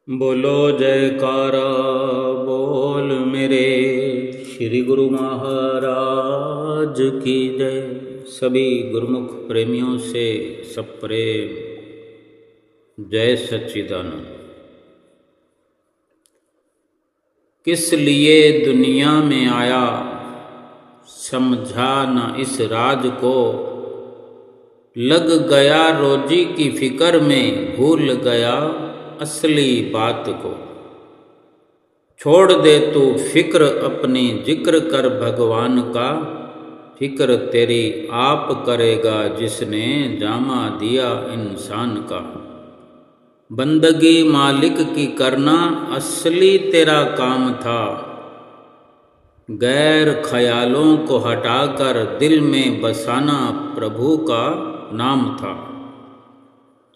बोलो जयकारा बोल मेरे श्री गुरु महाराज की जय। सभी गुरुमुख प्रेमियों से सब प्रेम। जय सच्चिदानंद। किस लिए दुनिया में आया समझा न इस राज को, लग गया रोजी की फिक्र में भूल गया असली बात को। छोड़ दे तू फिक्र अपनी जिक्र कर भगवान का, फिक्र तेरी आप करेगा जिसने जामा दिया इंसान का। बंदगी मालिक की करना असली तेरा काम था, गैर ख्यालों को हटाकर दिल में बसाना प्रभु का नाम था।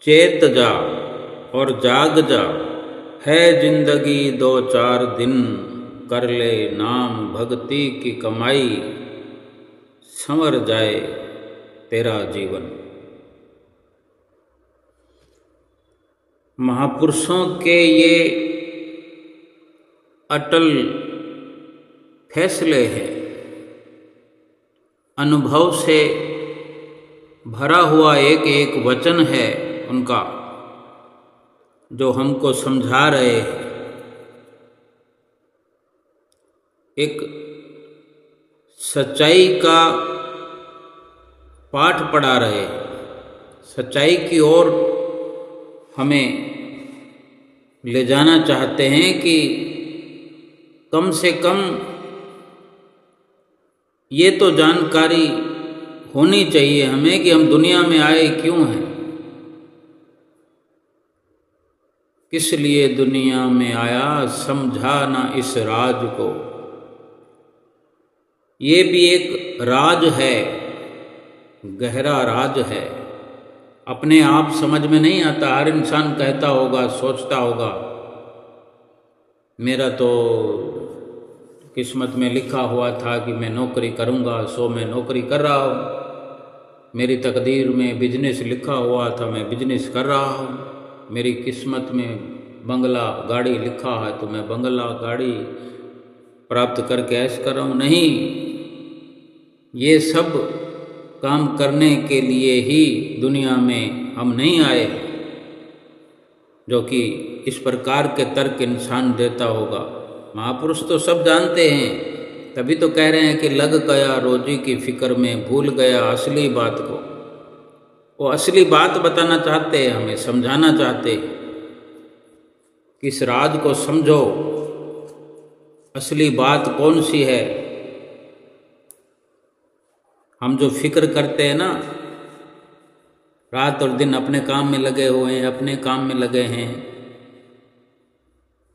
चेत जा और जाग जा, है जिंदगी दो चार दिन, कर ले नाम भक्ति की कमाई, संवर जाए तेरा जीवन। महापुरुषों के ये अटल फैसले हैं, अनुभव से भरा हुआ एक एक वचन है उनका जो हमको समझा रहे हैं। एक सच्चाई का पाठ पढ़ा रहे हैं, सच्चाई की ओर हमें ले जाना चाहते हैं कि कम से कम ये तो जानकारी होनी चाहिए हमें कि हम दुनिया में आए क्यों हैं, किस लिए दुनिया में आया समझा ना इस राज को। ये भी एक राज है, गहरा राज है, अपने आप समझ में नहीं आता। हर इंसान कहता होगा, सोचता होगा मेरा तो किस्मत में लिखा हुआ था कि मैं नौकरी करूंगा, सो मैं नौकरी कर रहा हूँ। मेरी तकदीर में बिजनेस लिखा हुआ था, मैं बिजनेस कर रहा हूँ। मेरी किस्मत में बंगला गाड़ी लिखा है तो मैं बंगला गाड़ी प्राप्त करके ऐश कर रहा हूँ। नहीं, ये सब काम करने के लिए ही दुनिया में हम नहीं आए, जो कि इस प्रकार के तर्क इंसान देता होगा। महापुरुष तो सब जानते हैं, तभी तो कह रहे हैं कि लग गया रोजी की फिक्र में भूल गया असली बात को। वो असली बात बताना चाहते हैं, हमें समझाना चाहते हैं कि इस राज को समझो। असली बात कौन सी है? हम जो फिक्र करते हैं ना, रात और दिन अपने काम में लगे हुए हैं, अपने काम में लगे हैं,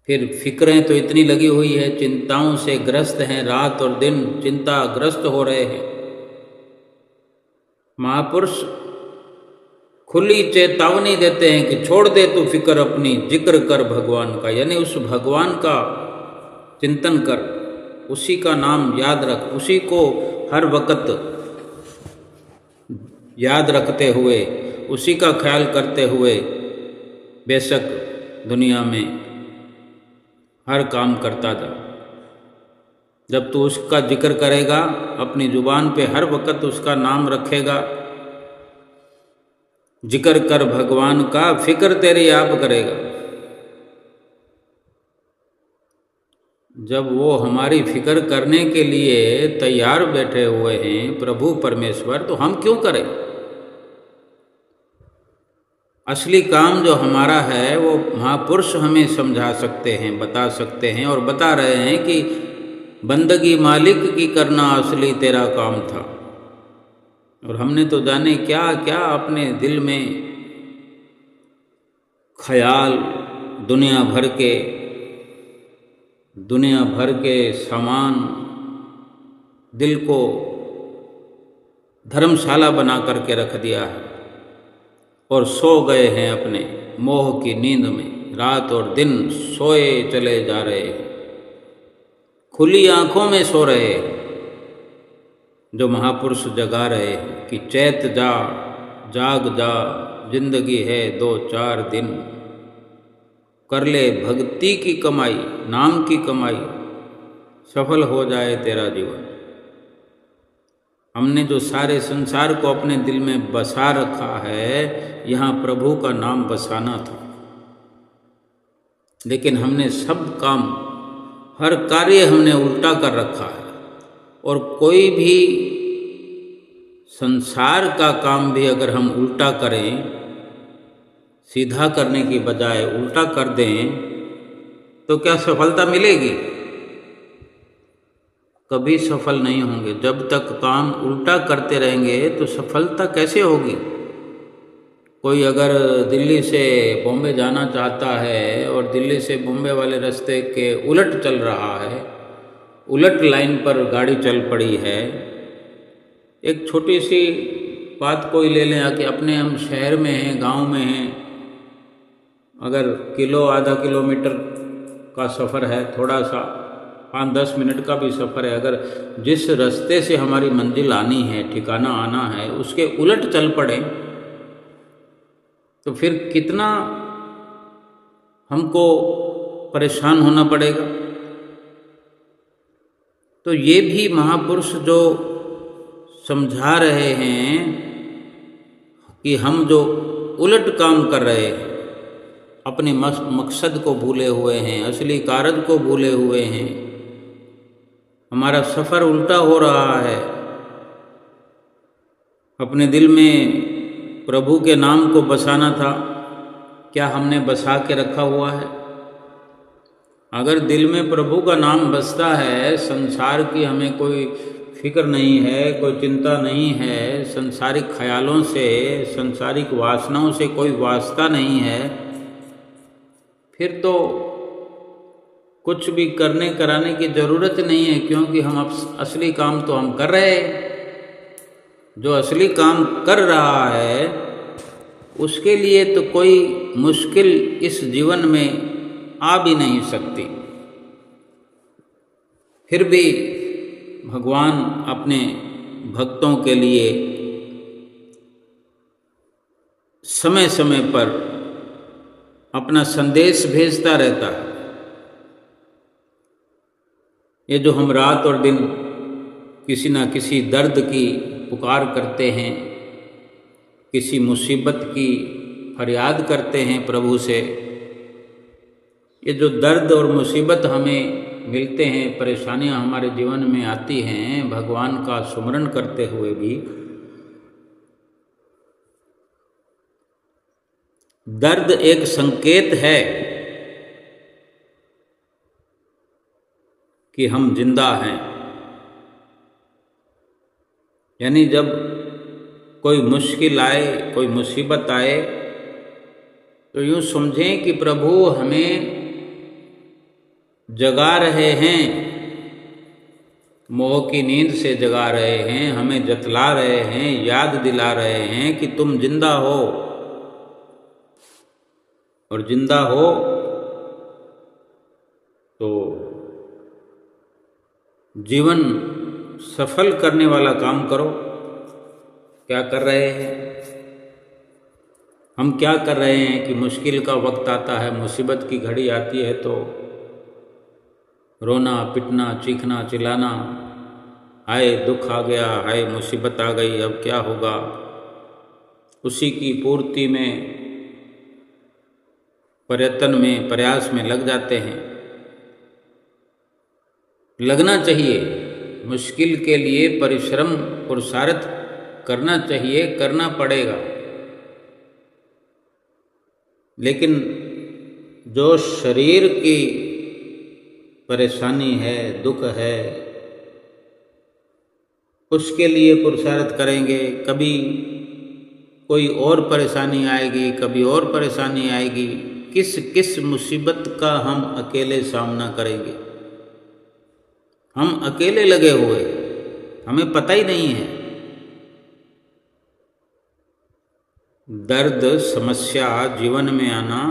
फिर फिक्रें तो इतनी लगी हुई है, चिंताओं से ग्रस्त हैं, रात और दिन चिंताग्रस्त हो रहे हैं। महापुरुष खुली चेतावनी देते हैं कि छोड़ दे तू फिक्र अपनी, जिक्र कर भगवान का, यानी उस भगवान का चिंतन कर, उसी का नाम याद रख, उसी को हर वक्त याद रखते हुए, उसी का ख्याल करते हुए बेशक दुनिया में हर काम करता जा। जब तू उसका जिक्र करेगा, अपनी जुबान पे हर वक्त उसका नाम रखेगा, जिक्र कर भगवान का, फिक्र तेरी आप करेगा। जब वो हमारी फिक्र करने के लिए तैयार बैठे हुए हैं प्रभु परमेश्वर, तो हम क्यों करें? असली काम जो हमारा है वो महापुरुष हमें समझा सकते हैं, बता सकते हैं, और बता रहे हैं कि बंदगी मालिक की करना असली तेरा काम था। और हमने तो जाने क्या क्या अपने दिल में ख्याल, दुनिया भर के सामान, दिल को धर्मशाला बना करके रख दिया है और सो गए हैं अपने मोह की नींद में। रात और दिन सोए चले जा रहे हैं, खुली आंखों में सो रहे हैं। जो महापुरुष जगा रहे हैं कि चैत जा, जाग जा, जिंदगी है दो चार दिन, कर ले भक्ति की कमाई, नाम की कमाई, सफल हो जाए तेरा जीवन। हमने जो सारे संसार को अपने दिल में बसा रखा है, यहाँ प्रभु का नाम बसाना था, लेकिन हमने सब काम, हर कार्य हमने उल्टा कर रखा है। और कोई भी संसार का काम भी अगर हम उल्टा करें, सीधा करने की बजाय उल्टा कर दें, तो क्या सफलता मिलेगी? कभी सफल नहीं होंगे। जब तक काम उल्टा करते रहेंगे तो सफलता कैसे होगी? कोई अगर दिल्ली से बॉम्बे जाना चाहता है और दिल्ली से बॉम्बे वाले रास्ते के उलट चल रहा है, उलट लाइन पर गाड़ी चल पड़ी है। एक छोटी सी बात कोई ले लें कि अपने हम शहर में हैं, गांव में हैं, अगर आधा किलोमीटर का सफ़र है, थोड़ा सा 5-10 मिनट का भी सफ़र है, अगर जिस रास्ते से हमारी मंजिल आनी है, ठिकाना आना है, उसके उलट चल पड़े तो फिर कितना हमको परेशान होना पड़ेगा। तो ये भी महापुरुष जो समझा रहे हैं कि हम जो उलट काम कर रहे हैं, अपने मकसद को भूले हुए हैं, असली कारज को भूले हुए हैं, हमारा सफ़र उल्टा हो रहा है। अपने दिल में प्रभु के नाम को बसाना था, क्या हमने बसा के रखा हुआ है? अगर दिल में प्रभु का नाम बसता है, संसार की हमें कोई फिक्र नहीं है, कोई चिंता नहीं है, संसारिक ख्यालों से, संसारिक वासनाओं से कोई वास्ता नहीं है, फिर तो कुछ भी करने कराने की ज़रूरत नहीं है, क्योंकि हम असली काम तो हम कर रहे हैं। जो असली काम कर रहा है उसके लिए तो कोई मुश्किल इस जीवन में आ भी नहीं सकती। फिर भी भगवान अपने भक्तों के लिए समय समय पर अपना संदेश भेजता रहता है। ये जो हम रात और दिन किसी न किसी दर्द की पुकार करते हैं, किसी मुसीबत की फरियाद करते हैं प्रभु से, ये जो दर्द और मुसीबत हमें मिलते हैं, परेशानियां हमारे जीवन में आती हैं, भगवान का सुमरण करते हुए भी दर्द एक संकेत है कि हम जिंदा हैं। यानी जब कोई मुश्किल आए, कोई मुसीबत आए, तो यूँ समझें कि प्रभु हमें जगा रहे हैं, मोह की नींद से जगा रहे हैं, हमें जतला रहे हैं, याद दिला रहे हैं कि तुम जिंदा हो। और जिंदा हो तो जीवन सफल करने वाला काम करो। क्या कर रहे हैं हम? क्या कर रहे हैं कि मुश्किल का वक्त आता है, मुसीबत की घड़ी आती है तो रोना पिटना, चीखना चिल्लाना, हाय दुख आ गया, हाय मुसीबत आ गई, अब क्या होगा, उसी की पूर्ति में, प्रयत्न में, प्रयास में लग जाते हैं। लगना चाहिए, मुश्किल के लिए परिश्रम पुरुषार्थ करना चाहिए, करना पड़ेगा। लेकिन जो शरीर की परेशानी है, दुख है, उसके लिए पुरुषार्थ करेंगे, कभी कोई और परेशानी आएगी, कभी और परेशानी आएगी, किस मुसीबत का हम अकेले सामना करेंगे? हम अकेले लगे हुए, हमें पता ही नहीं है। दर्द, समस्या जीवन में आना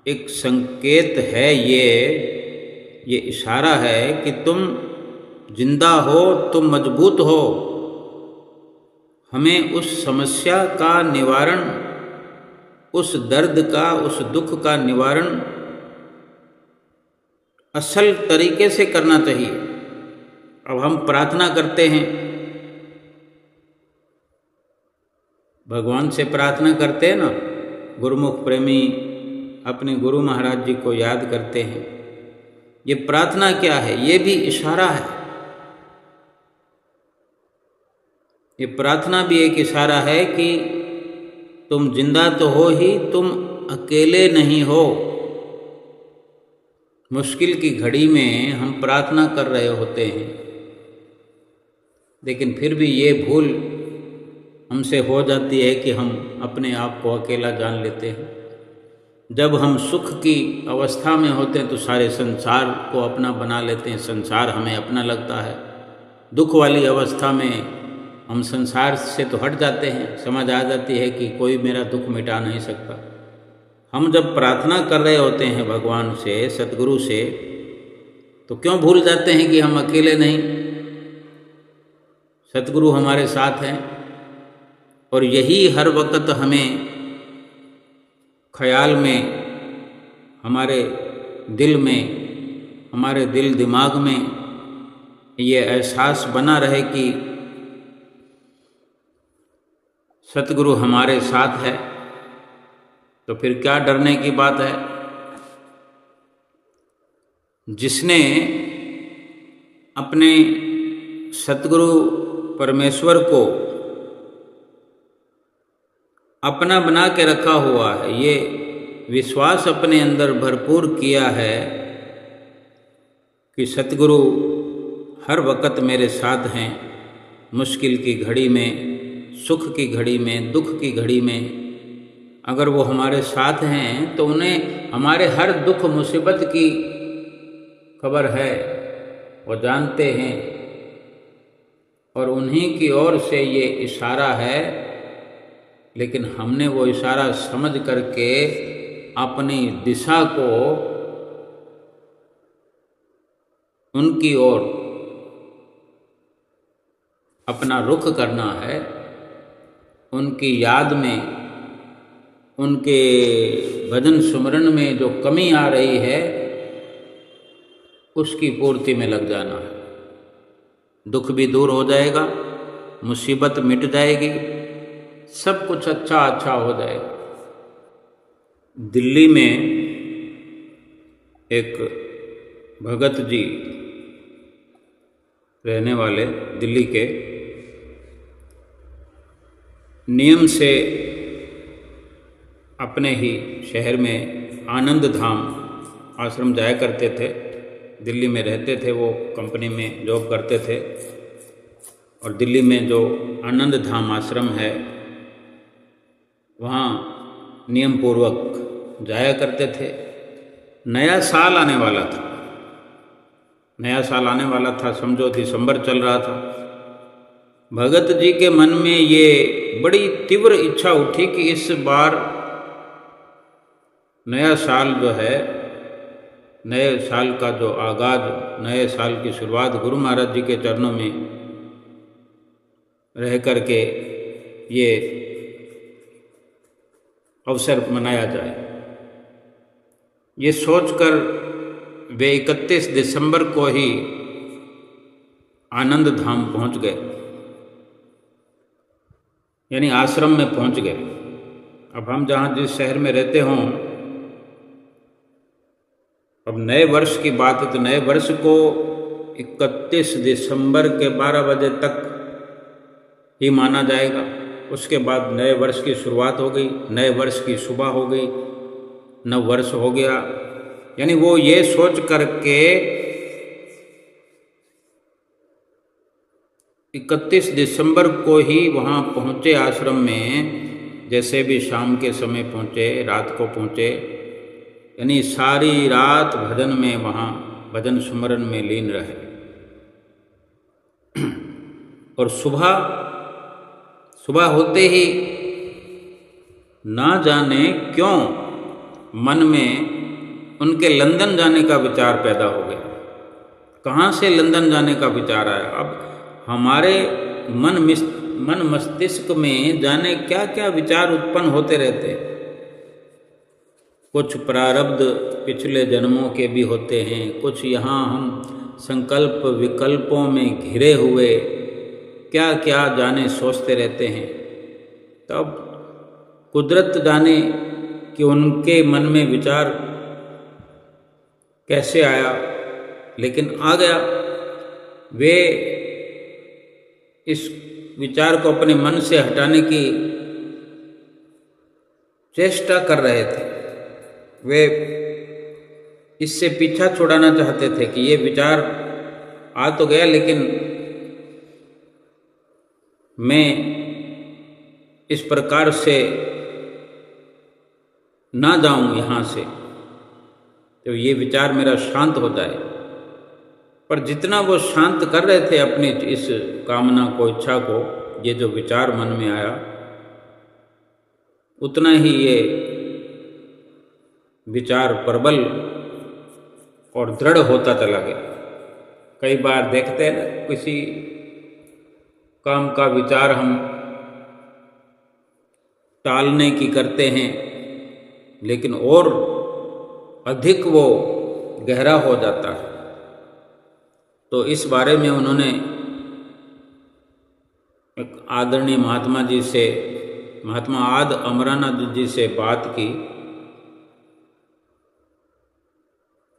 एक संकेत है, ये इशारा है कि तुम जिंदा हो, तुम मजबूत हो। हमें उस समस्या का निवारण उस दर्द का, उस दुख का निवारण असल तरीके से करना चाहिए। अब हम प्रार्थना करते हैं, भगवान से प्रार्थना करते हैं ना, गुरुमुख प्रेमी अपने गुरु महाराज जी को याद करते हैं। ये प्रार्थना क्या है? ये भी इशारा है। ये प्रार्थना भी एक इशारा है कि तुम जिंदा तो हो ही, तुम अकेले नहीं हो। मुश्किल की घड़ी में हम प्रार्थना कर रहे होते हैं, लेकिन फिर भी ये भूल हमसे हो जाती है कि हम अपने आप को अकेला जान लेते हैं। जब हम सुख की अवस्था में होते हैं तो सारे संसार को अपना बना लेते हैं, संसार हमें अपना लगता है। दुख वाली अवस्था में हम संसार से तो हट जाते हैं, समझ आ जाती है कि कोई मेरा दुख मिटा नहीं सकता। हम जब प्रार्थना कर रहे होते हैं भगवान से, सतगुरु से, तो क्यों भूल जाते हैं कि हम अकेले नहीं, सतगुरु हमारे साथ हैं। और यही हर वक्त हमें ख्याल में, हमारे दिल में, हमारे दिल दिमाग में ये एहसास बना रहे कि सतगुरु हमारे साथ है, तो फिर क्या डरने की बात है। जिसने अपने सतगुरु परमेश्वर को अपना बना के रखा हुआ है, ये विश्वास अपने अंदर भरपूर किया है कि सतगुरु हर वक्त मेरे साथ हैं, मुश्किल की घड़ी में, सुख की घड़ी में, दुख की घड़ी में। अगर वो हमारे साथ हैं तो उन्हें हमारे हर दुख मुसीबत की खबर है, वो जानते हैं, और उन्हीं की ओर से ये इशारा है। लेकिन हमने वो इशारा समझ करके अपनी दिशा को उनकी ओर अपना रुख करना है। उनकी याद में, उनके भजन सुमरन में जो कमी आ रही है उसकी पूर्ति में लग जाना है। दुख भी दूर हो जाएगा, मुसीबत मिट जाएगी, सब कुछ अच्छा अच्छा हो जाएगा। दिल्ली में एक भगत जी रहने वाले, दिल्ली के, नियम से अपने ही शहर में आनंद धाम आश्रम जाया करते थे। दिल्ली में रहते थे, वो कंपनी में जॉब करते थे, और दिल्ली में जो आनंद धाम आश्रम है वहाँ नियम पूर्वक जाया करते थे। नया साल आने वाला था, नया साल आने वाला था, समझो दिसंबर चल रहा था। भगत जी के मन में ये बड़ी तीव्र इच्छा उठी कि इस बार नया साल जो है, नए साल का जो आगाज, नए साल की शुरुआत गुरु महाराज जी के चरणों में रह करके ये अवसर मनाया जाए। ये सोचकर वे 31 दिसंबर को ही आनंद धाम पहुंच गए, यानी आश्रम में पहुंच गए। अब हम जहाँ जिस शहर में रहते हों, अब नए वर्ष की बात है तो नए वर्ष को 31 दिसंबर के 12 बजे तक ही माना जाएगा। उसके बाद नए वर्ष की शुरुआत हो गई, नए वर्ष की सुबह हो गई, नव वर्ष हो गया। यानी वो ये सोच करके 31 दिसंबर को ही वहाँ पहुँचे आश्रम में, जैसे भी शाम के समय पहुँचे, रात को पहुँचे, यानी सारी रात भजन में, वहाँ भजन सुमरन में लीन रहे। और सुबह होते ही ना जाने क्यों मन में उनके लंदन जाने का विचार पैदा हो गया। कहाँ से लंदन जाने का विचार आया? अब हमारे मन मस्तिष्क में जाने क्या क्या विचार उत्पन्न होते रहते हैं। कुछ प्रारब्ध पिछले जन्मों के भी होते हैं, कुछ यहाँ हम संकल्प विकल्पों में घिरे हुए क्या क्या जाने सोचते रहते हैं। तब कुदरत जाने कि उनके मन में विचार कैसे आया, लेकिन आ गया। वे इस विचार को अपने मन से हटाने की चेष्टा कर रहे थे। वे इससे पीछा छुड़ाना चाहते थे कि ये विचार आ तो गया, लेकिन मैं इस प्रकार से ना जाऊं यहाँ से, तो ये विचार मेरा शांत हो जाए। पर जितना वो शांत कर रहे थे अपनी इस कामना को, इच्छा को, ये जो विचार मन में आया, उतना ही ये विचार प्रबल और दृढ़ होता चला गया। कई बार देखते हैं ना, किसी काम का विचार हम टालने की करते हैं, लेकिन और अधिक वो गहरा हो जाता है। तो इस बारे में उन्होंने एक आदरणीय महात्मा आद अमरानंद जी से बात की।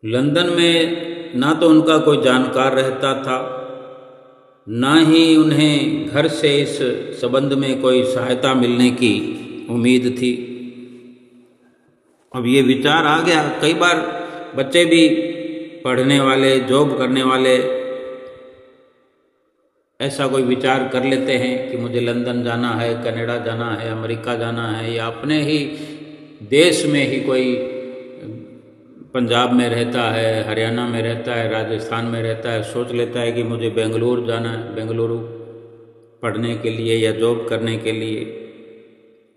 लंदन में ना तो उनका कोई जानकार रहता था, ना ही उन्हें घर से इस संबंध में कोई सहायता मिलने की उम्मीद थी। अब ये विचार आ गया। कई बार बच्चे भी, पढ़ने वाले, जॉब करने वाले, ऐसा कोई विचार कर लेते हैं कि मुझे लंदन जाना है, कनाडा जाना है, अमेरिका जाना है, या अपने ही देश में ही कोई पंजाब में रहता है, हरियाणा में रहता है, राजस्थान में रहता है, सोच लेता है कि मुझे बेंगलुरु जाना है, बेंगलुरु पढ़ने के लिए या जॉब करने के लिए।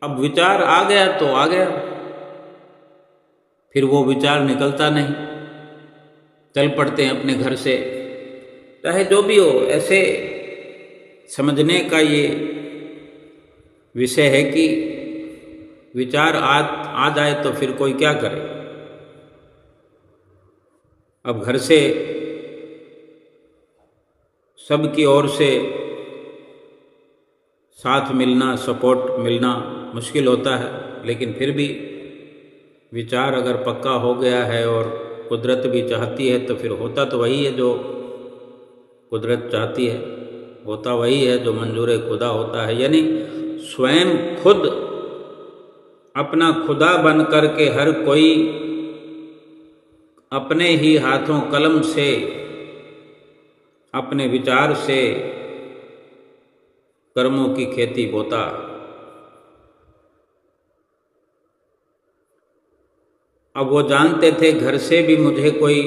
अब विचार आ गया तो आ गया, फिर वो विचार निकलता नहीं, चल पड़ते हैं अपने घर से। चाहे जो भी हो, ऐसे समझने का ये विषय है कि विचार आ जाए तो फिर कोई क्या करे। अब घर से सबकी ओर से साथ मिलना, सपोर्ट मिलना मुश्किल होता है, लेकिन फिर भी विचार अगर पक्का हो गया है और कुदरत भी चाहती है, तो फिर होता तो वही है जो कुदरत चाहती है, होता वही है जो मंजूर खुदा होता है। यानी स्वयं खुद अपना खुदा बन कर के हर कोई अपने ही हाथों कलम से, अपने विचार से कर्मों की खेती बोता। अब वो जानते थे घर से भी मुझे कोई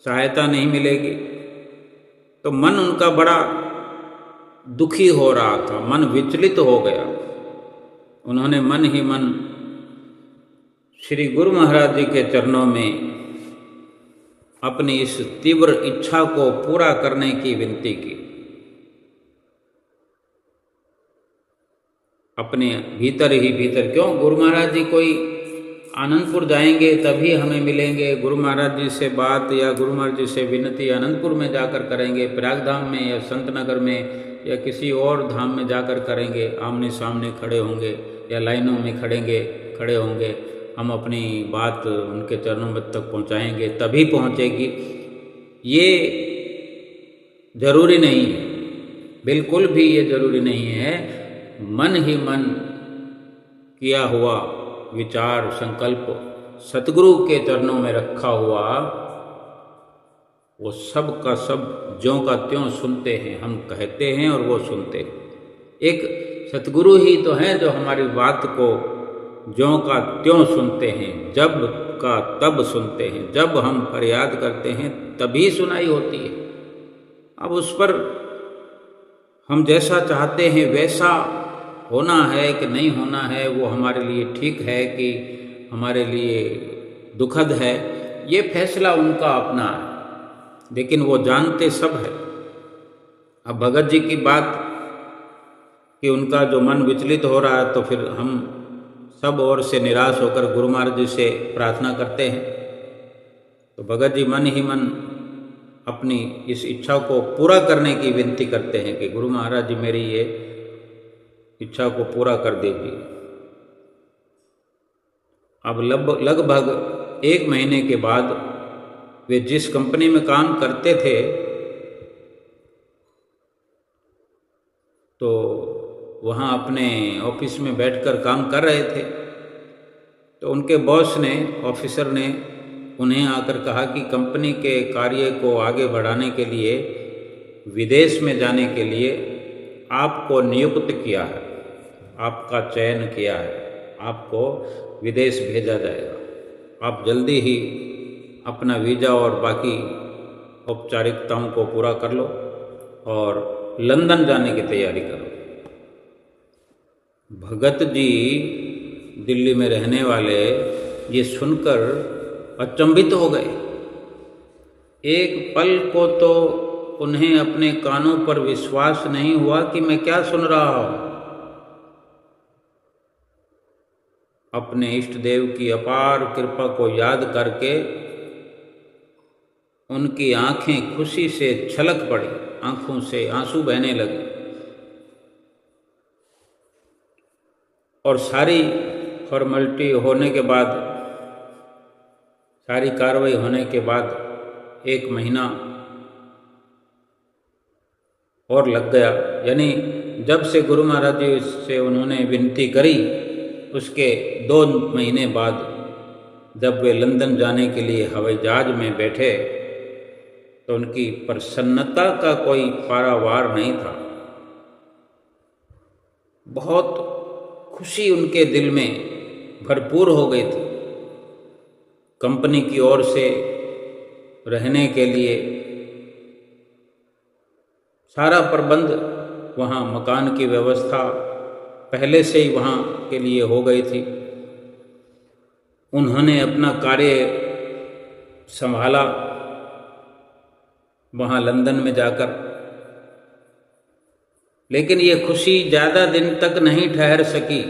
सहायता नहीं मिलेगी, तो मन उनका बड़ा दुखी हो रहा था, मन विचलित हो गया। उन्होंने मन ही मन श्री गुरु महाराज जी के चरणों में अपनी इस तीव्र इच्छा को पूरा करने की विनती की। अपने भीतर ही भीतर, क्यों गुरु महाराज जी कोई आनंदपुर जाएंगे तभी हमें मिलेंगे, गुरु महाराज जी से बात या गुरु महाराज जी से विनती आनंदपुर में जाकर करेंगे, प्रयाग धाम में या संत नगर में या किसी और धाम में जाकर करेंगे, आमने सामने खड़े होंगे या लाइनों में खड़े होंगे, हम अपनी बात उनके चरणों तक पहुंचाएंगे तभी पहुंचेगी। ये जरूरी नहीं है, बिल्कुल भी ये जरूरी नहीं है। मन ही मन किया हुआ विचार, संकल्प सतगुरु के चरणों में रखा हुआ, वो सब का सब ज्यों का त्यों सुनते हैं। हम कहते हैं और वो सुनते हैं। एक सतगुरु ही तो हैं जो हमारी बात को ज्यों का त्यों सुनते हैं, जब का तब सुनते हैं। जब हम फरियाद करते हैं तभी सुनाई होती है। अब उस पर हम जैसा चाहते हैं वैसा होना है कि नहीं होना है, वो हमारे लिए ठीक है कि हमारे लिए दुखद है, ये फैसला उनका अपना है, लेकिन वो जानते सब है। अब भगत जी की बात कि उनका जो मन विचलित हो रहा है, तो फिर हम सब ओर से निराश होकर गुरु महाराज जी से प्रार्थना करते हैं। तो भगत जी मन ही मन अपनी इस इच्छा को पूरा करने की विनती करते हैं कि गुरु महाराज जी मेरी ये इच्छा को पूरा कर दीजिए। अब लगभग 1 महीने के बाद वे जिस कंपनी में काम करते थे तो वहाँ अपने ऑफिस में बैठकर काम कर रहे थे, तो उनके बॉस ने, ऑफिसर ने उन्हें आकर कहा कि कंपनी के कार्य को आगे बढ़ाने के लिए विदेश में जाने के लिए आपको नियुक्त किया है, आपका चयन किया है, आपको विदेश भेजा जाएगा। आप जल्दी ही अपना वीज़ा और बाकी औपचारिकताओं को पूरा कर लो और लंदन जाने की तैयारी करो। भगत जी दिल्ली में रहने वाले ये सुनकर अचंभित हो गए। एक पल को तो उन्हें अपने कानों पर विश्वास नहीं हुआ कि मैं क्या सुन रहा हूँ। अपने इष्ट देव की अपार कृपा को याद करके उनकी आंखें खुशी से छलक पड़ी, आंखों से आंसू बहने लगे। और सारी फॉर्मेलिटी होने के बाद, सारी कार्रवाई होने के बाद 1 महीना और लग गया। यानी जब से गुरु महाराज जी से उन्होंने विनती करी उसके 2 महीने बाद जब वे लंदन जाने के लिए हवाई जहाज में बैठे तो उनकी प्रसन्नता का कोई पारावार नहीं था। बहुत खुशी उनके दिल में भरपूर हो गई थी। कंपनी की ओर से रहने के लिए सारा प्रबंध, वहाँ मकान की व्यवस्था पहले से ही वहाँ के लिए हो गई थी। उन्होंने अपना कार्य संभाला वहाँ लंदन में जाकर, लेकिन ये खुशी ज़्यादा दिन तक नहीं ठहर सकी।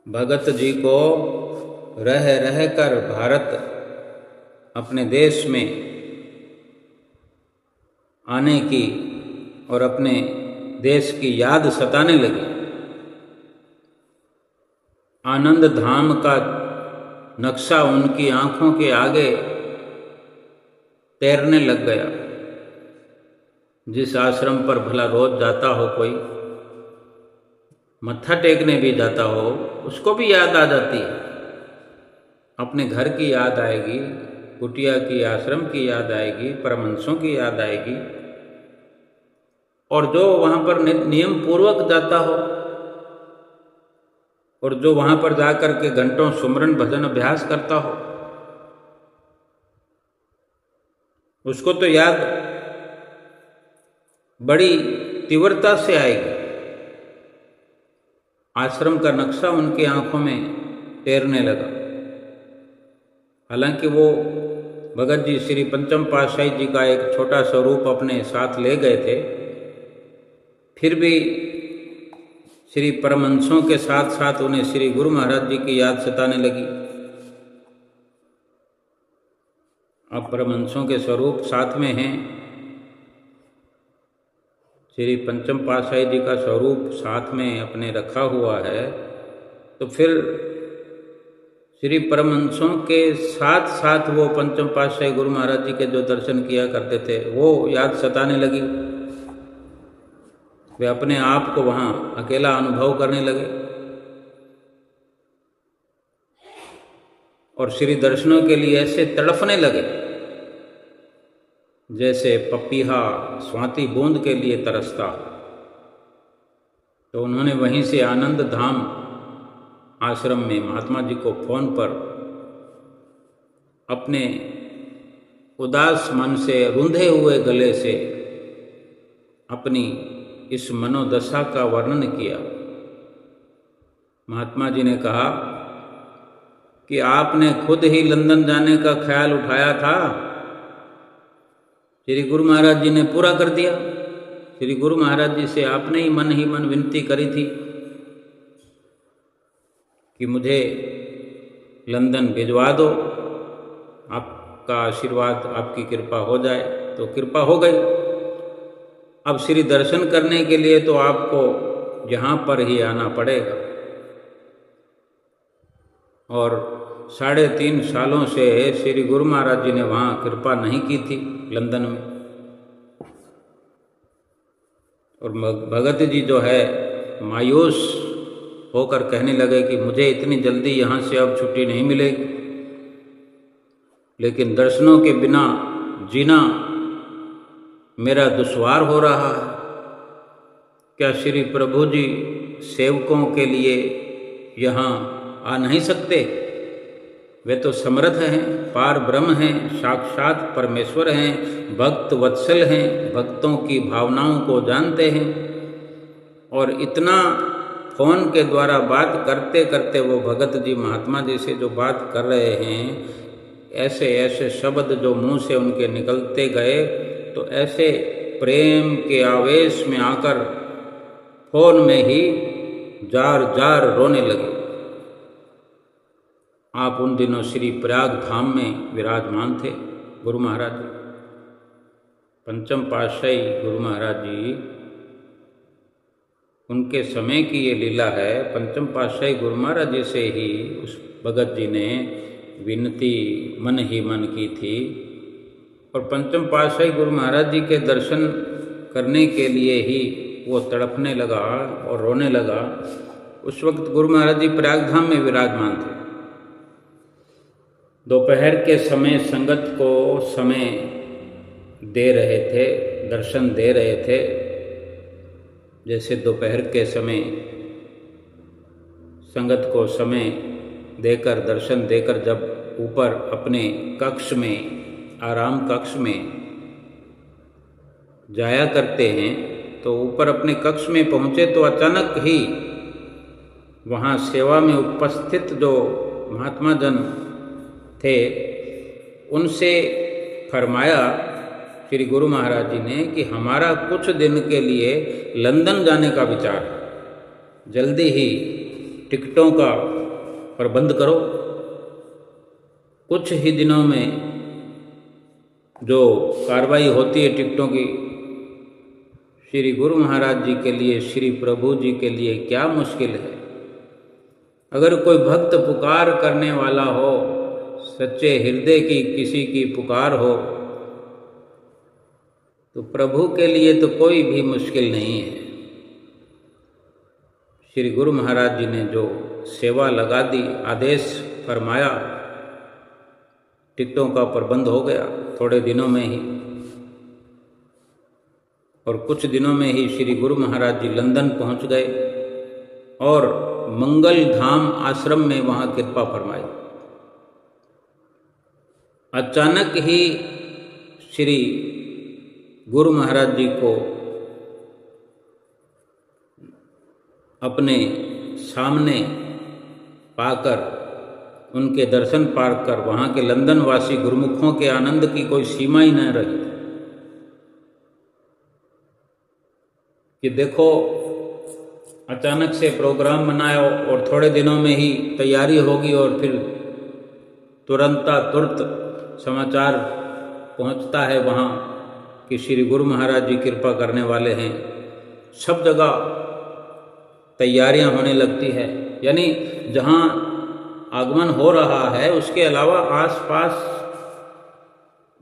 भगत जी को रह रह कर भारत, अपने देश में आने की और अपने देश की याद सताने लगी। आनंद धाम का नक्शा उनकी आंखों के आगे तैरने लग गया। जिस आश्रम पर भला रोज जाता हो, कोई मत्था टेकने भी जाता हो, उसको भी याद आ जाती है। अपने घर की याद आएगी, कुटिया की, आश्रम की याद आएगी, परमहंसों की याद आएगी। और जो वहाँ पर नियम पूर्वक जाता हो और जो वहाँ पर जाकर के घंटों सुमरन भजन अभ्यास करता हो, उसको तो याद बड़ी तीव्रता से आएगी। आश्रम का नक्शा उनकी आंखों में तैरने लगा। हालांकि वो भगत जी श्री पंचम पातशाही जी का एक छोटा स्वरूप अपने साथ ले गए थे, फिर भी श्री परमहंसों के साथ साथ उन्हें श्री गुरु महाराज जी की याद सताने लगी। अब परमहंसों के स्वरूप साथ में हैं, श्री पंचम पातशाही जी का स्वरूप साथ में अपने रखा हुआ है, तो फिर श्री परमहंसों के साथ साथ वो पंचम पातशाही गुरु महाराज जी के जो दर्शन किया करते थे वो याद सताने लगी। वे अपने आप को वहाँ अकेला अनुभव करने लगे और श्री दर्शनों के लिए ऐसे तड़फने लगे जैसे पपीहा स्वाति बूंद के लिए तरसता। तो उन्होंने वहीं से आनंद धाम आश्रम में महात्मा जी को फोन पर अपने उदास मन से, रूंधे हुए गले से अपनी इस मनोदशा का वर्णन किया। महात्मा जी ने कहा कि आपने खुद ही लंदन जाने का ख्याल उठाया था, श्री गुरु महाराज जी ने पूरा कर दिया। श्री गुरु महाराज जी से आपने ही मन विनती करी थी कि मुझे लंदन भिजवा दो, आपका आशीर्वाद, आपकी कृपा हो जाए। तो कृपा हो गई। अब श्री दर्शन करने के लिए तो आपको यहाँ पर ही आना पड़ेगा। और 3.5 सालों से श्री गुरु महाराज जी ने वहाँ कृपा नहीं की थी लंदन में। और भगत जी जो है मायूस होकर कहने लगे कि मुझे इतनी जल्दी यहाँ से अब छुट्टी नहीं मिलेगी, लेकिन दर्शनों के बिना जीना मेरा दुश्वार हो रहा है। क्या श्री प्रभु जी सेवकों के लिए यहाँ आ नहीं सकते? वे तो समर्थ हैं, पार ब्रह्म हैं, साक्षात परमेश्वर हैं, भक्त वत्सल हैं, भक्तों की भावनाओं को जानते हैं। और इतना फोन के द्वारा बात करते करते वो भगत जी महात्मा जी से जो बात कर रहे हैं, ऐसे ऐसे शब्द जो मुंह से उनके निकलते गए, तो ऐसे प्रेम के आवेश में आकर फोन में ही जार जार रोने लगे। आप उन दिनों श्री प्रयाग धाम में विराजमान थे गुरु महाराज जी। पंचम पातशाही गुरु महाराज जी, उनके समय की ये लीला है। पंचम पातशाही गुरु महाराज जी से ही उस भगत जी ने विनती मन ही मन की थी। और पंचम पातशाही गुरु महाराज जी के दर्शन करने के लिए ही वो तड़पने लगा और रोने लगा। उस वक्त गुरु महाराज जी प्रयागधाम में विराजमान थे। दोपहर के समय संगत को समय दे रहे थे, दर्शन दे रहे थे। जैसे दोपहर के समय संगत को समय देकर, दर्शन देकर जब ऊपर अपने कक्ष में, आराम कक्ष में जाया करते हैं, तो ऊपर अपने कक्ष में पहुँचे तो अचानक ही वहाँ सेवा में उपस्थित जो महात्मा जन थे, उनसे फरमाया श्री गुरु महाराज जी ने कि हमारा कुछ दिन के लिए लंदन जाने का विचार, जल्दी ही टिकटों का प्रबंध करो। कुछ ही दिनों में जो कार्रवाई होती है टिकटों की, श्री गुरु महाराज जी के लिए, श्री प्रभु जी के लिए क्या मुश्किल है। अगर कोई भक्त पुकार करने वाला हो, सच्चे हृदय की किसी की पुकार हो, तो प्रभु के लिए तो कोई भी मुश्किल नहीं है। श्री गुरु महाराज जी ने जो सेवा लगा दी, आदेश फरमाया, टिकटों का प्रबंध हो गया थोड़े दिनों में ही। और कुछ दिनों में ही श्री गुरु महाराज जी लंदन पहुंच गए और मंगल धाम आश्रम में वहां कृपा फरमाई। अचानक ही श्री गुरु महाराज जी को अपने सामने पाकर, उनके दर्शन पाकर वहाँ के लंदन वासी गुरुमुखों के आनंद की कोई सीमा ही न रही कि देखो अचानक से प्रोग्राम बनाया और थोड़े दिनों में ही तैयारी होगी और फिर तुरंत समाचार पहुंचता है वहाँ कि श्री गुरु महाराज जी कृपा करने वाले हैं। सब जगह तैयारियां होने लगती है, यानी जहाँ आगमन हो रहा है उसके अलावा आसपास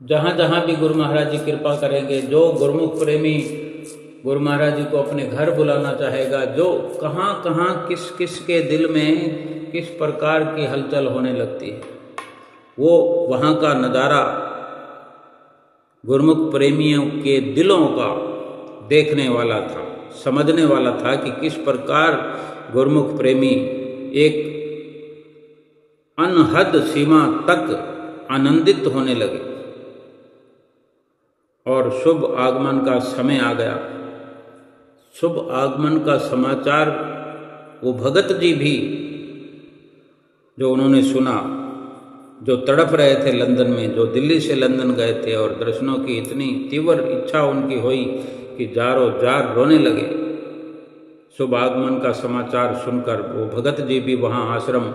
जहाँ जहाँ भी गुरु महाराज जी कृपा करेंगे, जो गुरुमुख प्रेमी गुरु महाराज जी को अपने घर बुलाना चाहेगा, जो कहाँ कहाँ किस किस के दिल में किस प्रकार की हलचल होने लगती है, वो वहाँ का नज़ारा गुरुमुख प्रेमियों के दिलों का देखने वाला था, समझने वाला था कि किस प्रकार गुरुमुख प्रेमी एक अनहद सीमा तक आनंदित होने लगे। और शुभ आगमन का समय आ गया। शुभ आगमन का समाचार वो भगत जी भी जो उन्होंने सुना, जो तड़प रहे थे लंदन में, जो दिल्ली से लंदन गए थे और दर्शनों की इतनी तीव्र इच्छा उनकी हुई कि जारो जार रोने लगे। शुभ आगमन का समाचार सुनकर वो भगत जी भी वहाँ आश्रम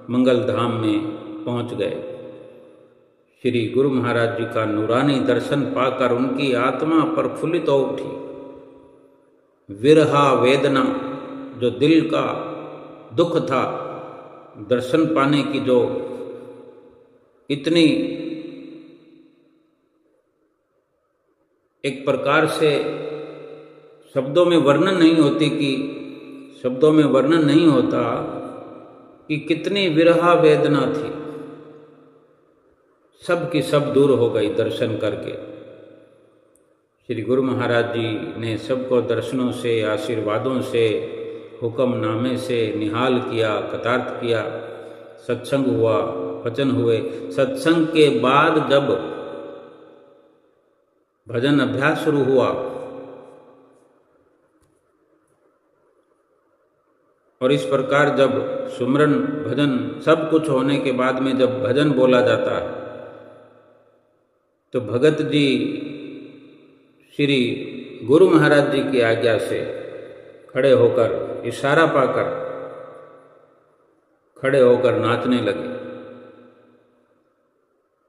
मंगल धाम में पहुँच गए। श्री गुरु महाराज जी का नूरानी दर्शन पाकर उनकी आत्मा प्रफुल्लित हो उठी। विरहा वेदना, जो दिल का दुख था, दर्शन पाने की जो इतनी एक प्रकार से शब्दों में वर्णन नहीं होती कि शब्दों में वर्णन नहीं होता कि कितनी विरहा वेदना थी, सब की सब दूर हो गई दर्शन करके। श्री गुरु महाराज जी ने सबको दर्शनों से, आशीर्वादों से, हुक्मनामे से निहाल किया, कृतार्थ किया। सत्संग हुआ, वचन हुए। सत्संग के बाद जब भजन अभ्यास शुरू हुआ और इस प्रकार जब सुमरन भजन सब कुछ होने के बाद में जब भजन बोला जाता है तो भगत जी श्री गुरु महाराज जी की आज्ञा से खड़े होकर, इशारा पाकर खड़े होकर नाचने लगे।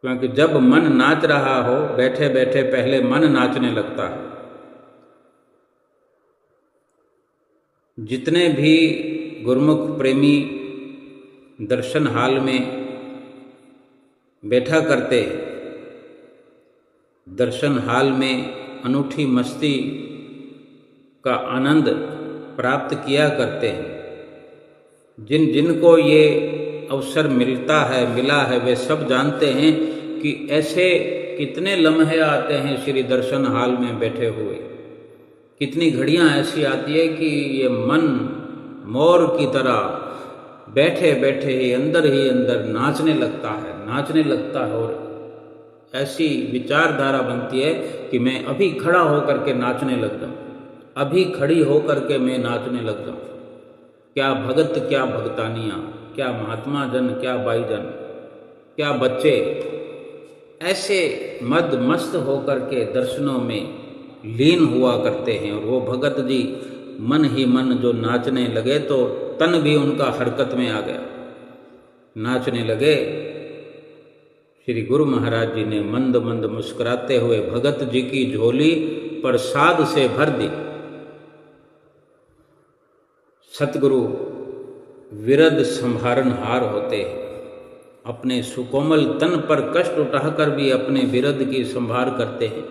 क्योंकि जब मन नाच रहा हो, बैठे बैठे पहले मन नाचने लगता है। जितने भी गुरुमुख प्रेमी दर्शन हाल में बैठा करते, दर्शन हाल में अनूठी मस्ती का आनंद प्राप्त किया करते हैं, जिनको ये अवसर मिला है, वे सब जानते हैं कि ऐसे कितने लम्हे आते हैं श्री दर्शन हाल में बैठे हुए। कितनी घड़ियां ऐसी आती है कि ये मन मोर की तरह बैठे बैठे ही अंदर नाचने लगता है और ऐसी विचारधारा बनती है कि मैं अभी खड़ा होकर के नाचने लग जाऊं, अभी खड़ी होकर के मैं नाचने लग जाऊं। क्या भगत, क्या भगतानियाँ, क्या महात्मा जन, क्या बाई जन, क्या बच्चे ऐसे मद मस्त होकर के दर्शनों में लीन हुआ करते हैं। और वो भगत जी मन ही मन जो नाचने लगे तो तन भी उनका हरकत में आ गया, नाचने लगे। श्री गुरु महाराज जी ने मंद मंद मुस्कुराते हुए भगत जी की झोली प्रसाद से भर दी। सतगुरु विरद संहारनहार होते हैं। अपने सुकोमल तन पर कष्ट उठाकर भी अपने विरद की संभार करते हैं।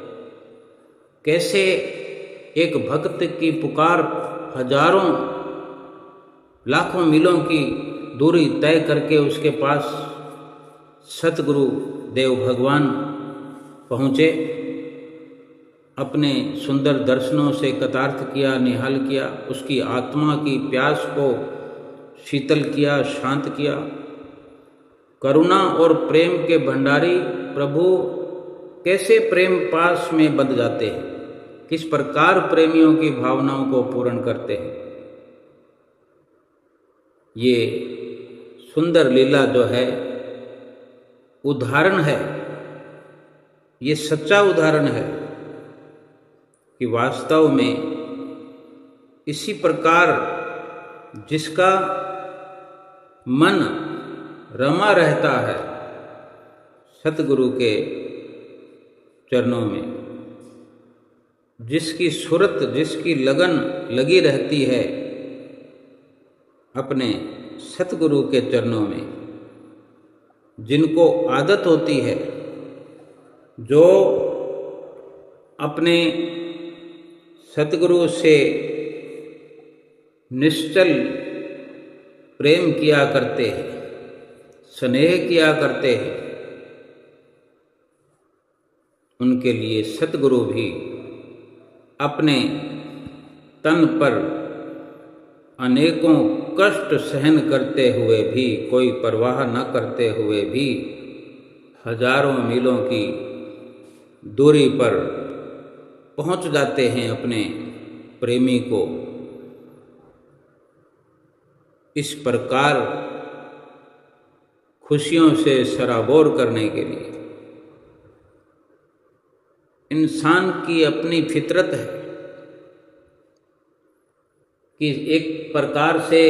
कैसे एक भक्त की पुकार हजारों लाखों मीलों की दूरी तय करके उसके पास सतगुरु देव भगवान पहुँचे, अपने सुंदर दर्शनों से कृतार्थ किया, निहाल किया, उसकी आत्मा की प्यास को शीतल किया, शांत किया। करुणा और प्रेम के भंडारी प्रभु कैसे प्रेम पास में बंध जाते हैं, किस प्रकार प्रेमियों की भावनाओं को पूर्ण करते हैं। ये सुंदर लीला जो है उदाहरण है, ये सच्चा उदाहरण है कि वास्तव में इसी प्रकार जिसका मन रमा रहता है सतगुरु के चरणों में, जिसकी सुरत, जिसकी लगन लगी रहती है अपने सतगुरु के चरणों में, जिनको आदत होती है, जो अपने सतगुरु से निश्चल प्रेम किया करते हैं, स्नेह किया करते हैं, उनके लिए सतगुरु भी अपने तन पर अनेकों कष्ट सहन करते हुए भी, कोई परवाह न करते हुए भी, हजारों मीलों की दूरी पर पहुंच जाते हैं अपने प्रेमी को। इस प्रकार खुशियों से सराबोर करने के लिए इंसान की अपनी फितरत है कि एक प्रकार से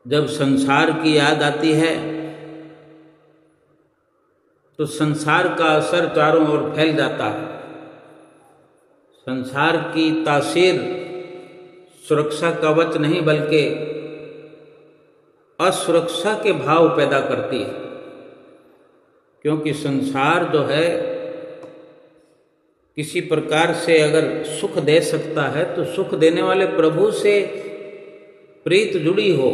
जब संसार की याद आती है तो संसार का असर चारों ओर फैल जाता है। संसार की तासीर सुरक्षा कवच नहीं बल्कि असुरक्षा के भाव पैदा करती है, क्योंकि संसार जो है किसी प्रकार से अगर सुख दे सकता है तो सुख देने वाले प्रभु से प्रीत जुड़ी हो,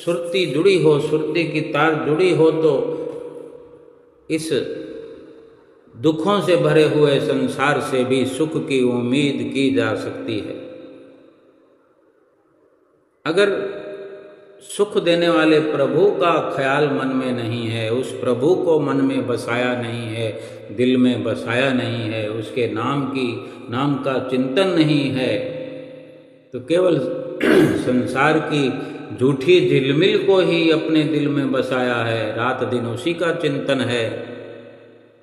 सुरती जुड़ी हो, सुरती की तार जुड़ी हो तो इस दुखों से भरे हुए संसार से भी सुख की उम्मीद की जा सकती है। अगर सुख देने वाले प्रभु का ख्याल मन में नहीं है, उस प्रभु को मन में बसाया नहीं है, दिल में बसाया नहीं है, उसके नाम का चिंतन नहीं है, तो केवल संसार की झूठी झिलमिल को ही अपने दिल में बसाया है, रात दिन उसी का चिंतन है,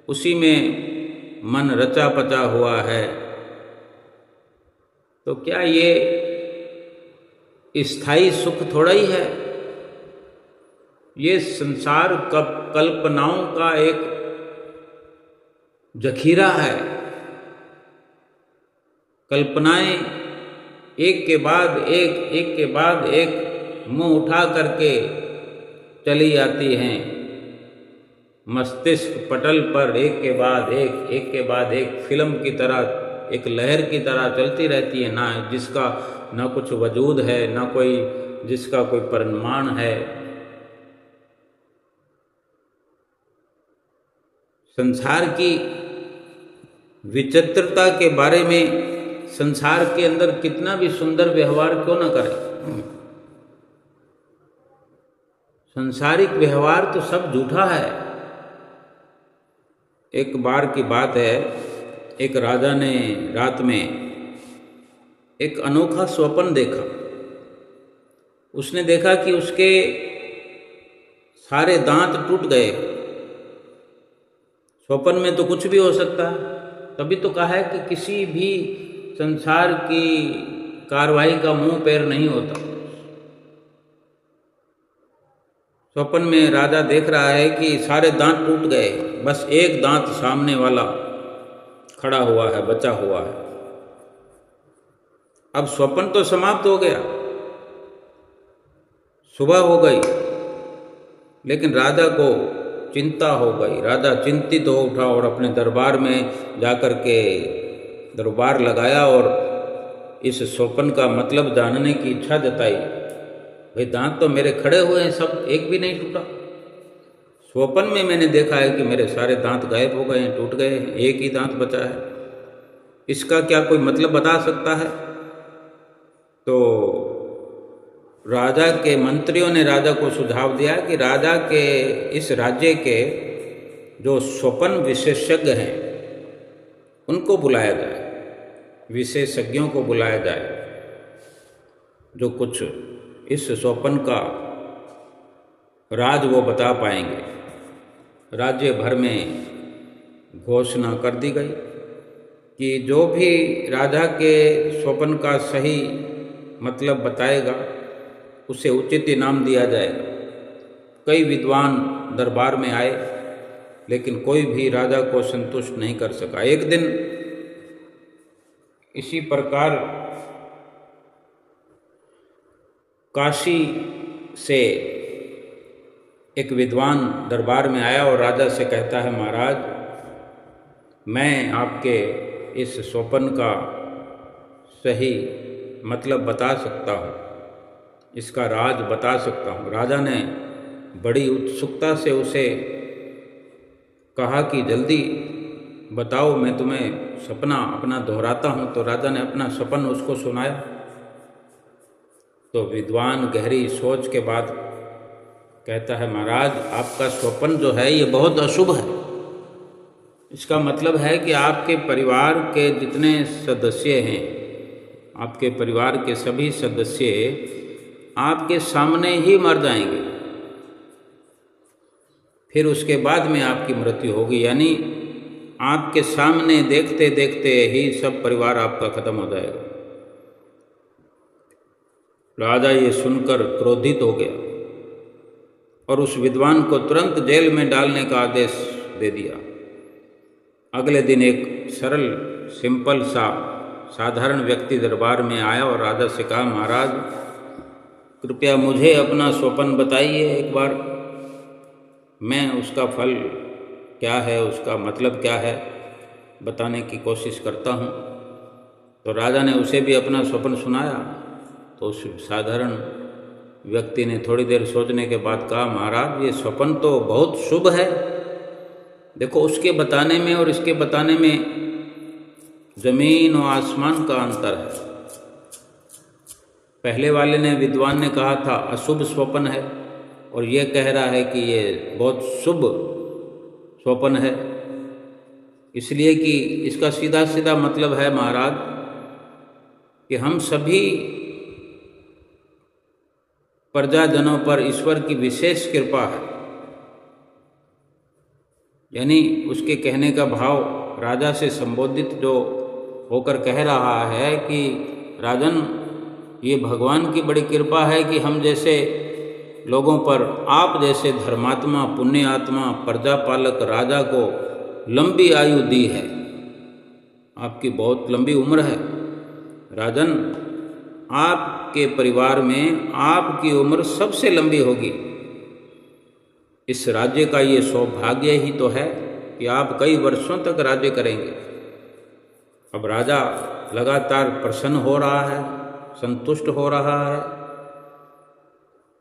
उसी में मन रचा पचा हुआ है, तो क्या ये स्थायी सुख थोड़ा ही है? ये संसार कल्पनाओं का एक जखीरा है। कल्पनाएं एक के बाद एक मुंह उठा करके चली जाती हैं। मस्तिष्क पटल पर एक के बाद एक फिल्म की तरह, एक लहर की तरह चलती रहती है, ना कुछ वजूद है, ना कोई जिसका कोई परिमाण है। संसार की विचित्रता के बारे में संसार के अंदर कितना भी सुंदर व्यवहार क्यों न करें, संसारिक व्यवहार तो सब झूठा है। एक बार की बात है, एक राजा ने रात में एक अनोखा स्वप्न देखा। उसने देखा कि उसके सारे दांत टूट गए। स्वप्न में तो कुछ भी हो सकता है, तभी तो कहा है कि किसी भी संसार की कार्रवाई का मुंह पैर नहीं होता। स्वप्न में राजा देख रहा है कि सारे दांत टूट गए, बस एक दांत सामने वाला खड़ा हुआ है, बचा हुआ है। अब स्वप्न तो समाप्त हो गया, सुबह हो गई, लेकिन राजा को चिंता हो गई। राजा चिंतित हो उठा और अपने दरबार में जाकर के दरबार लगाया और इस स्वप्न का मतलब जानने की इच्छा जताई। भाई दांत तो मेरे खड़े हुए हैं सब, एक भी नहीं टूटा। स्वप्न में मैंने देखा है कि मेरे सारे दांत गायब हो गए हैं, टूट गए हैं, एक ही दांत बचा है। इसका क्या कोई मतलब बता सकता है? तो राजा के मंत्रियों ने राजा को सुझाव दिया कि राजा के इस राज्य के जो स्वप्न विशेषज्ञ हैं उनको बुलाया जाए, विशेषज्ञों को बुलाया जाए, जो कुछ इस स्वप्न का राज वो बता पाएंगे। राज्य भर में घोषणा कर दी गई कि जो भी राजा के स्वप्न का सही मतलब बताएगा उसे उचित इनाम दिया जाएगा। कई विद्वान दरबार में आए, लेकिन कोई भी राजा को संतुष्ट नहीं कर सका। एक दिन इसी प्रकार काशी से एक विद्वान दरबार में आया और राजा से कहता है, महाराज मैं आपके इस स्वप्न का सही मतलब बता सकता हूँ, इसका राज बता सकता हूँ। राजा ने बड़ी उत्सुकता से उसे कहा कि जल्दी बताओ, मैं तुम्हें सपना अपना दोहराता हूँ। तो राजा ने अपना सपन उसको सुनाया। तो विद्वान गहरी सोच के बाद कहता है, महाराज आपका स्वप्न जो है ये बहुत अशुभ है। इसका मतलब है कि आपके परिवार के जितने सदस्य हैं, आपके परिवार के सभी सदस्य आपके सामने ही मर जाएंगे, फिर उसके बाद में आपकी मृत्यु होगी। यानी आपके सामने देखते देखते ही सब परिवार आपका खत्म हो जाएगा। राजा ये सुनकर क्रोधित हो गया और उस विद्वान को तुरंत जेल में डालने का आदेश दे दिया। अगले दिन एक सरल सिंपल सा साधारण व्यक्ति दरबार में आया और राजा से कहा, महाराज कृपया मुझे अपना स्वप्न बताइए एक बार, मैं उसका फल क्या है, उसका मतलब क्या है बताने की कोशिश करता हूँ। तो राजा ने उसे भी अपना स्वप्न सुनाया। तो उस साधारण व्यक्ति ने थोड़ी देर सोचने के बाद कहा, महाराज ये स्वप्न तो बहुत शुभ है, देखो उसके बताने में और इसके बताने में जमीन और आसमान का अंतर है। पहले वाले ने, विद्वान ने कहा था अशुभ स्वप्न है, और ये कह रहा है कि ये बहुत शुभ स्वप्न है, इसलिए कि इसका सीधा सीधा मतलब है महाराज कि हम सभी प्रजाजनों पर ईश्वर की विशेष कृपा है। यानी उसके कहने का भाव राजा से संबोधित जो होकर कह रहा है कि राजन, ये भगवान की बड़ी कृपा है कि हम जैसे लोगों पर, आप जैसे धर्मात्मा, पुण्य आत्मा, प्रजापालक राजा को लंबी आयु दी है। आपकी बहुत लंबी उम्र है राजन, आपके परिवार में आपकी उम्र सबसे लंबी होगी। इस राज्य का ये सौभाग्य ही तो है कि आप कई वर्षों तक राज्य करेंगे। अब राजा लगातार प्रसन्न हो रहा है, संतुष्ट हो रहा है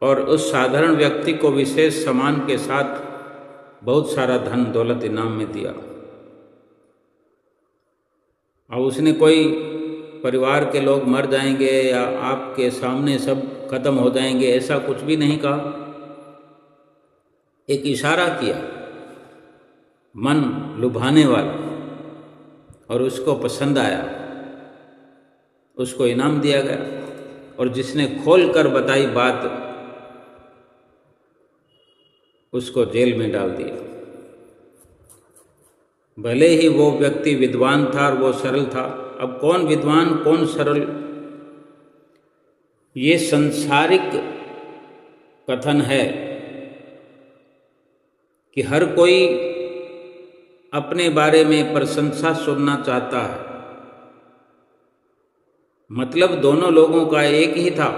और उस साधारण व्यक्ति को विशेष सम्मान के साथ बहुत सारा धन दौलत इनाम में दिया। अब उसने कोई परिवार के लोग मर जाएंगे या आपके सामने सब खत्म हो जाएंगे ऐसा कुछ भी नहीं कहा। एक इशारा किया मन लुभाने वाला, और उसको पसंद आया, उसको इनाम दिया गया। और जिसने खोल कर बताई बात, उसको जेल में डाल दिया। भले ही वो व्यक्ति विद्वान था और वो सरल था। अब कौन विद्वान कौन सरल, ये संसारिक कथन है कि हर कोई अपने बारे में प्रशंसा सुनना चाहता है। मतलब दोनों लोगों का एक ही था,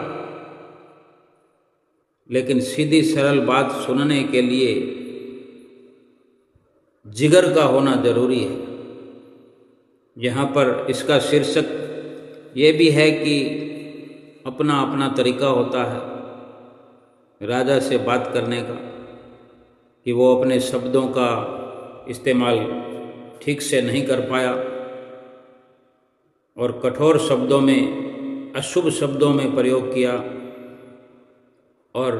लेकिन सीधी सरल बात सुनने के लिए जिगर का होना जरूरी है। यहाँ पर इसका शीर्षक ये भी है कि अपना अपना तरीका होता है राजा से बात करने का, कि वो अपने शब्दों का इस्तेमाल ठीक से नहीं कर पाया और कठोर शब्दों में, अशुभ शब्दों में प्रयोग किया और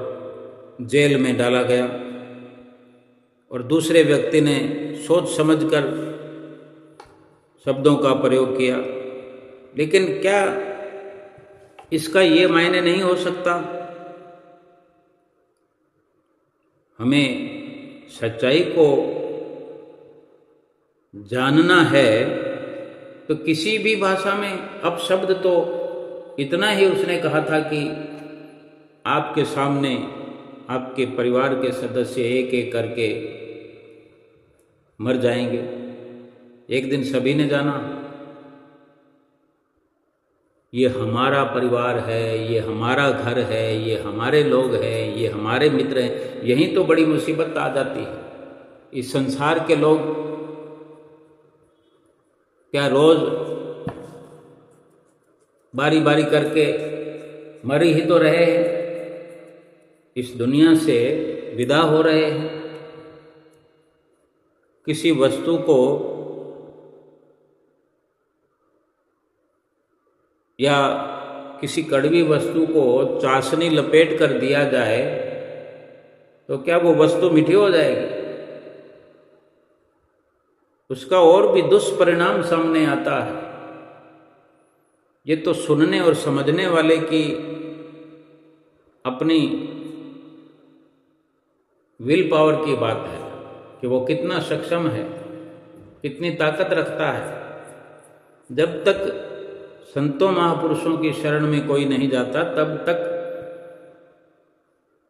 जेल में डाला गया। और दूसरे व्यक्ति ने सोच समझकर शब्दों का प्रयोग किया। लेकिन क्या इसका ये मायने नहीं हो सकता? हमें सच्चाई को जानना है तो किसी भी भाषा में अपशब्द तो इतना ही उसने कहा था कि आपके सामने आपके परिवार के सदस्य एक एक करके मर जाएंगे। एक दिन सभी ने जाना ये हमारा परिवार है, ये हमारा घर है, ये हमारे लोग हैं, ये हमारे मित्र हैं। यहीं तो बड़ी मुसीबत आ जाती है। इस संसार के लोग क्या रोज बारी बारी करके मर ही तो रहे हैं, इस दुनिया से विदा हो रहे हैं। किसी वस्तु को या किसी कड़वी वस्तु को चाशनी लपेट कर दिया जाए तो क्या वो वस्तु मीठी हो जाएगी? उसका और भी दुष्परिणाम सामने आता है। ये तो सुनने और समझने वाले की अपनी विल पावर की बात है कि वो कितना सक्षम है, कितनी ताकत रखता है। जब तक संतों महापुरुषों की शरण में कोई नहीं जाता तब तक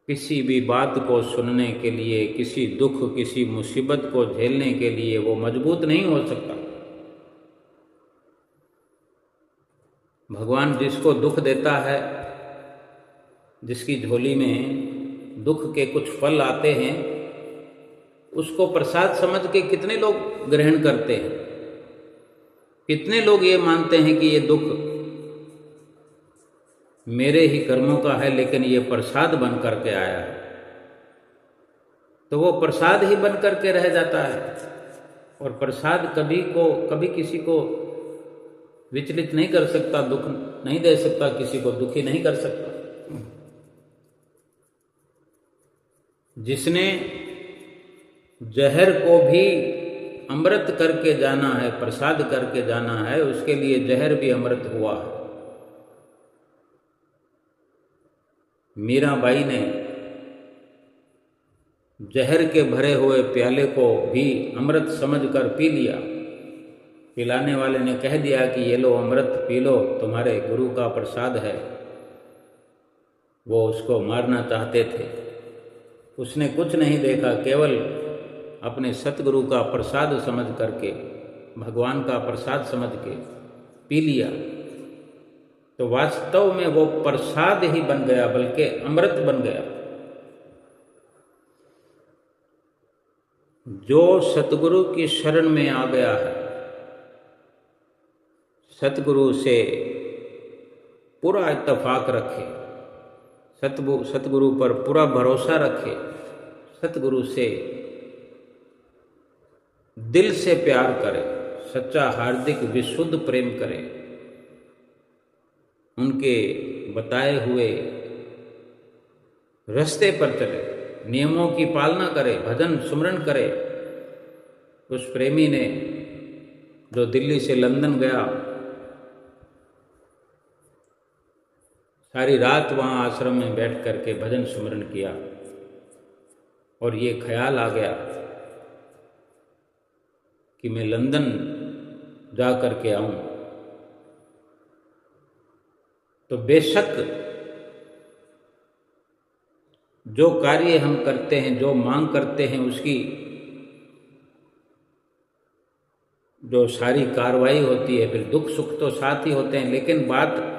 किसी भी बात को सुनने के लिए, किसी दुख, किसी मुसीबत को झेलने के लिए वो मजबूत नहीं हो सकता। भगवान जिसको दुख देता है, जिसकी झोली में दुख के कुछ फल आते हैं, उसको प्रसाद समझ के कितने लोग ग्रहण करते हैं। कितने लोग ये मानते हैं कि ये दुख मेरे ही कर्मों का है, लेकिन ये प्रसाद बन करके आया है, तो वो प्रसाद ही बन करके रह जाता है। और प्रसाद कभी किसी को विचलित नहीं कर सकता, दुख नहीं दे सकता, किसी को दुखी नहीं कर सकता। जिसने जहर को भी अमृत करके जाना है, प्रसाद करके जाना है, उसके लिए जहर भी अमृत हुआ है। मीराबाई ने जहर के भरे हुए प्याले को भी अमृत समझकर पी लिया। पिलाने वाले ने कह दिया कि ये लो अमृत पी लो, तुम्हारे गुरु का प्रसाद है। वो उसको मारना चाहते थे, उसने कुछ नहीं देखा, केवल अपने सतगुरु का प्रसाद समझ करके, भगवान का प्रसाद समझ के पी लिया। तो वास्तव में वो प्रसाद ही बन गया, बल्कि अमृत बन गया। जो सतगुरु की शरण में आ गया है, सतगुरु से पूरा इत्तेफाक रखे, सतगुरु पर पूरा भरोसा रखे, सतगुरु से दिल से प्यार करे, सच्चा हार्दिक विशुद्ध प्रेम करे, उनके बताए हुए रास्ते पर चले, नियमों की पालना करे, भजन सुमरन करे। उस प्रेमी ने जो दिल्ली से लंदन गया, सारी रात वहाँ आश्रम में बैठ करके भजन सुमरन किया, और ये ख्याल आ गया कि मैं लंदन जा कर के आऊं। तो बेशक जो कार्य हम करते हैं, जो मांग करते हैं, उसकी जो सारी कार्रवाई होती है, फिर दुख सुख तो साथ ही होते हैं, लेकिन बात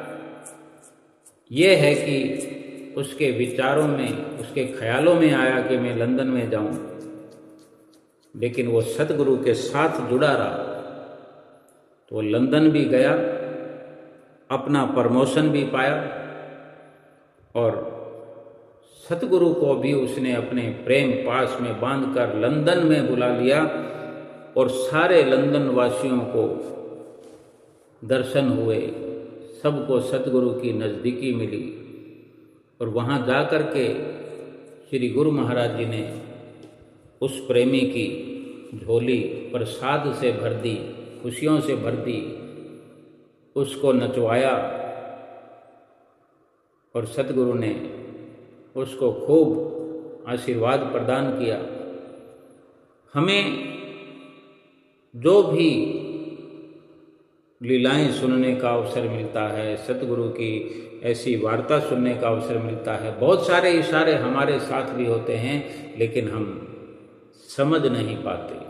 यह है कि उसके विचारों में, उसके ख्यालों में आया कि मैं लंदन में जाऊं, लेकिन वो सतगुरु के साथ जुड़ा रहा, तो वो लंदन भी गया, अपना प्रमोशन भी पाया, और सतगुरु को भी उसने अपने प्रेम पास में बांधकर लंदन में बुला लिया, और सारे लंदन वासियों को दर्शन हुए, सबको सतगुरु की नज़दीकी मिली। और वहाँ जाकर के श्री गुरु महाराज जी ने उस प्रेमी की झोली प्रसाद से भर दी, खुशियों से भर दी, उसको नचवाया, और सतगुरु ने उसको खूब आशीर्वाद प्रदान किया। हमें जो भी लीलाएं सुनने का अवसर मिलता है, सतगुरु की ऐसी वार्ता सुनने का अवसर मिलता है, बहुत सारे इशारे हमारे साथ भी होते हैं, लेकिन हम समझ नहीं पाते।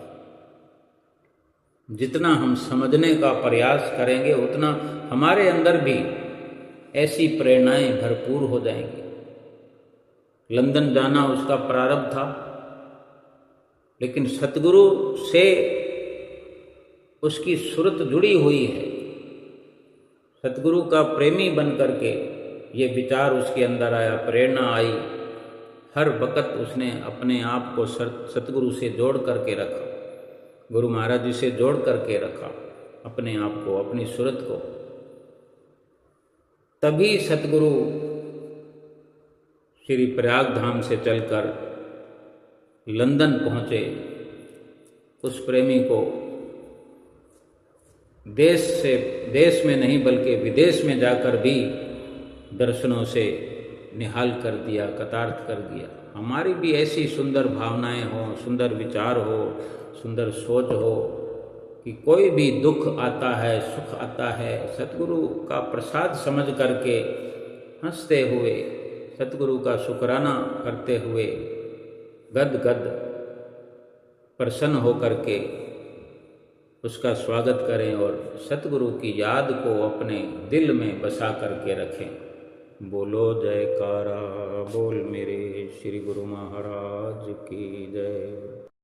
जितना हम समझने का प्रयास करेंगे, उतना हमारे अंदर भी ऐसी प्रेरणाएं भरपूर हो जाएंगी। लंदन जाना उसका प्रारब्ध था, लेकिन सतगुरु से उसकी सुरत जुड़ी हुई है। सतगुरु का प्रेमी बन करके ये विचार उसके अंदर आया, प्रेरणा आई। हर वक्त उसने अपने आप को सतगुरु से जोड़ करके रखा, गुरु महाराज जी से जोड़ करके रखा अपने आप को, अपनी सुरत को। तभी सतगुरु श्री प्रयाग धाम से चलकर लंदन पहुँचे। उस प्रेमी को देश में नहीं बल्कि विदेश में जाकर भी दर्शनों से निहाल कर दिया, कृतार्थ कर दिया। हमारी भी ऐसी सुंदर भावनाएं हो, सुंदर विचार हो, सुंदर सोच हो कि कोई भी दुख आता है, सुख आता है, सतगुरु का प्रसाद समझ करके हंसते हुए सतगुरु का शुक्राना करते हुए गद गद प्रसन्न होकर के उसका स्वागत करें और सतगुरु की याद को अपने दिल में बसा करके रखें। बोलो जयकारा बोल मेरे श्री गुरु महाराज की जय।